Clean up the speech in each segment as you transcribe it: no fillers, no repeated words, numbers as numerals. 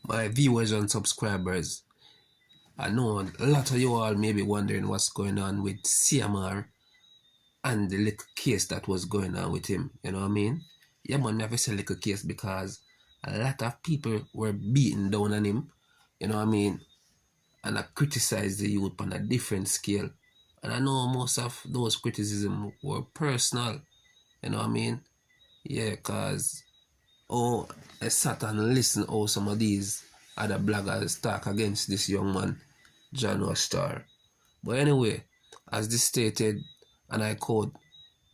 my viewers and subscribers. I know a lot of you all may be wondering what's going on with CMR and the little case that was going on with him. You know what I mean? Yeah, man, never say little case because a lot of people were beating down on him. You know what I mean? And I criticized the youth on a different scale. And I know most of those criticisms were personal. You know what I mean? Yeah, because I sat and listened some of these other bloggers talk against this young man, John Star. But anyway, as this stated, and I quote,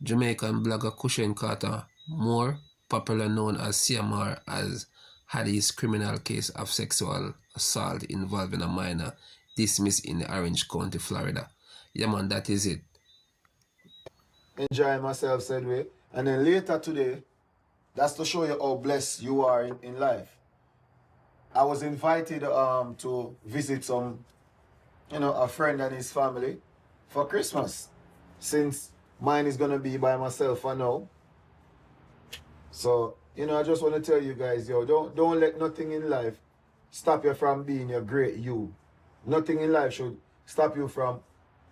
Jamaican blogger Cushion Carter, more popular known as CMR, has had his criminal case of sexual assault involving a minor dismissed in Orange County, Florida. Yeah, man, that is it. Enjoying myself, said way. And then later today, that's to show you how blessed you are in life. I was invited to visit a friend and his family for Christmas. Since mine is gonna be by myself for now. So, I just want to tell you guys, don't let nothing in life stop you from being your great you. Nothing in life should stop you from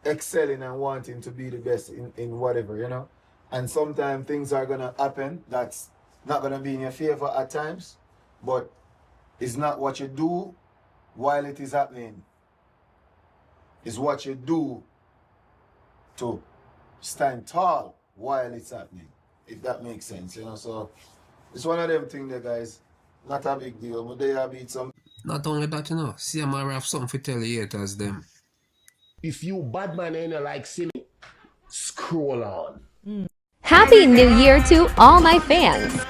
excelling and wanting to be the best in whatever, And sometimes things are gonna happen that's not gonna be in your favor at times, but it's not what you do while it is happening. It's what you do to stand tall while it's happening, if that makes sense, So it's one of them things there, guys. Not a big deal, but they have beat some. Not only that, CMR have something to tell the haters them. If you bad man ain't like see me, scroll on. Happy New Year to all my fans.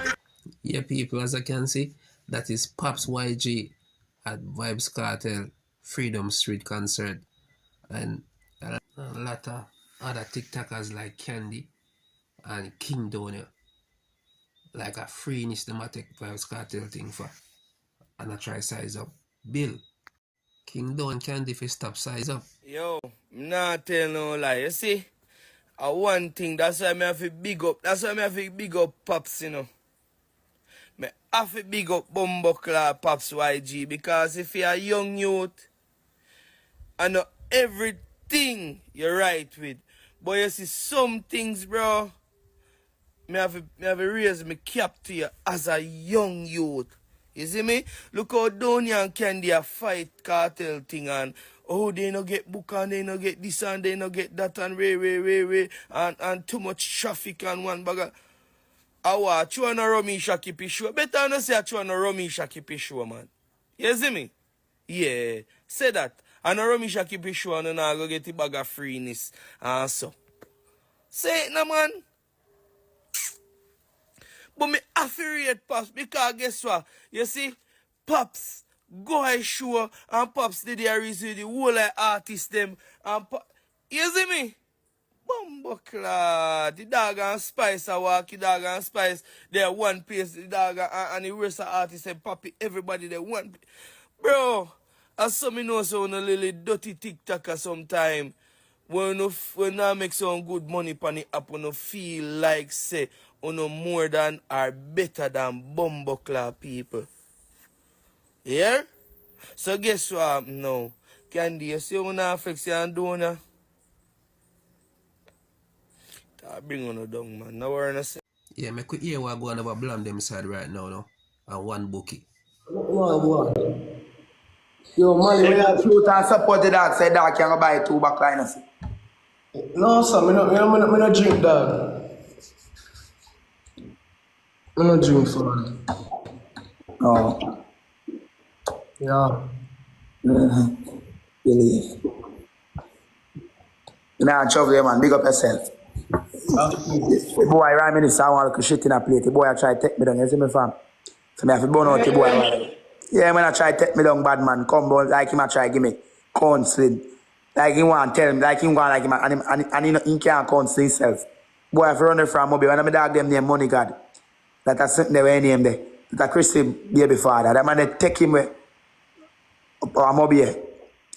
Yeah, people, as I can see, that is Pops YG at Vibes Cartel Freedom Street concert. And a lot of other TikTokers like Candy and King Donor. Like a free systematic Vibes Cartel thing for. And I try size up. Bill, King Don Candy if stop size up. Yo, I'm not telling no lie. You see, one thing, that's why I have to big up. That's why I have to big up Pops, I have to big up 1Bokie Pops YG, because if you're a young youth, I know everything you're right with. But you see some things, bro, I have to raise my cap to you as a young youth. You see me? Look how Donny and Candy a fight cartel thing, and they no get book and they no get this and they no get that and and too much traffic and one bag. I watch you on a Rummy Shakipi show. Better not say you on a Rummy Shakipi show, man. You see me? Yeah. Say that. And a Rummy Shakipi show and I go get the bag of freeness and so. Say it now, man. But me affiliate Pops, because guess what? You see, Pops go a show and Pops did the whole artist them and you see me? 1Bokie, the dog and Spice I walk, the dog and Spice, they're one place, the dog and the rest of artists and Poppy, everybody they one. Bro, as some know so on a little dirty TikToker sometime, when I make some good money on the app, when I feel like say more than or better than 1Bokie people. Yeah? So guess what now? Candy, you see when I fix you and do now? I bring on a down, man. Now we're in a Yeah, me could hear what going over Blamdem side right now, no? And 1Bokie. What? Yo, Molly, when you shoot and support the dog, say dog can go buy 2 backliners. No, sir, me no drink, dog. Me no drink, son. No. Yeah. Believe. You know, travel there, man. Big up yourself. The boy right me this, I want to shit in a plate. The boy I try to take me down. You see me, fam? So I have to burn out the boy. Yeah, when I try to take me down, bad man. Come down like him, I try to give me counseling. Like he want to tell him, like him going like him, and he can't counsel himself. Boy, if you run from mobile, when I dog them name Money God, that I sent there name there. That I Christy baby father. That man they take him with or mobile.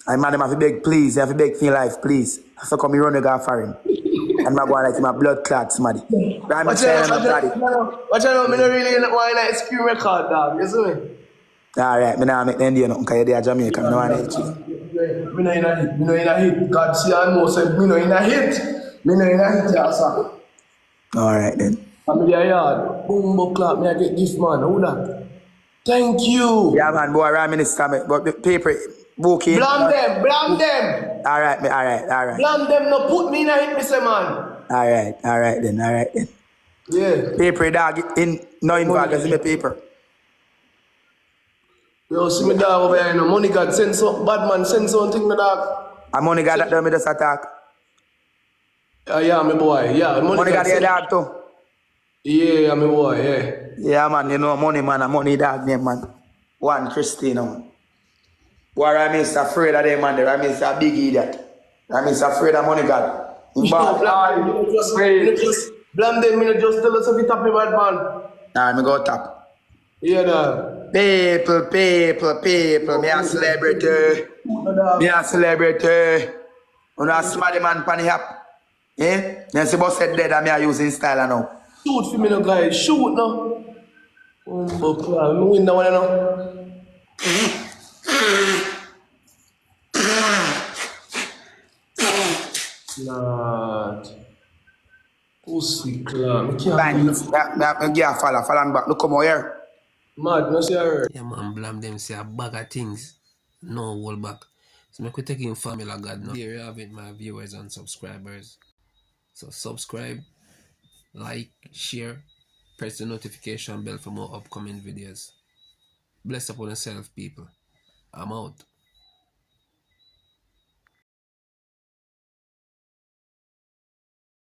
And man, them have to beg, please, they have to beg for life, please. So come you run the guy for him. And I'm going like my blood clot, somebody. Watch out, me no really want to scream record, dog. You see me? Alright, me nah make them do nothing because you're Jamaica. Me no want to hit you. Me no in a hit. Me no in a hit. God see I know say me no in a hit. Me no in a hit, yeah, sir. Alright then. I'm in the yard. Boom, clap. Me I get gift, man. Who that? Thank you. Yeah, man, boy, Prime Minister, me, but the paper, bookie. Blamdem. Blamdem. Alright, me, alright. Blamdem no put me in a hit, me say, man. Alright then. Yeah. Paper, dog, in, no involved, in the paper. Yo, see me dog over here, no money God send some bad man, send something, me dog. And money got that done, me just attack. Yeah, me boy, yeah. Money got your dog too. Yeah, me boy, yeah. Yeah, man, you know, money, man, and money dog name, man. One Christina, man. Boy, Rami is afraid of them, man. Rami is a big idiot. Rami is afraid of money, God. Blamdem, me no just tell us if you tap me, bad man. Nah, me go tap. Yeah, dog. People, me a celebrity. Me a celebrity. You know, somebody man pan the app. Eh? Then see boss said dead and me a using style now. Shoot for me, no guys. Shoot, no. But me win that one, no. Lord. Pussy clown. Me can't Bandits. Me give a follow and back. Look come over here. mad, no see her. Yeah, man, Blamdem say a bag of things. No hold back. So make we take in Formula God now. Here you have it, my viewers and subscribers. So subscribe, like, share, press the notification bell for more upcoming videos. Bless upon yourself, people. I'm out.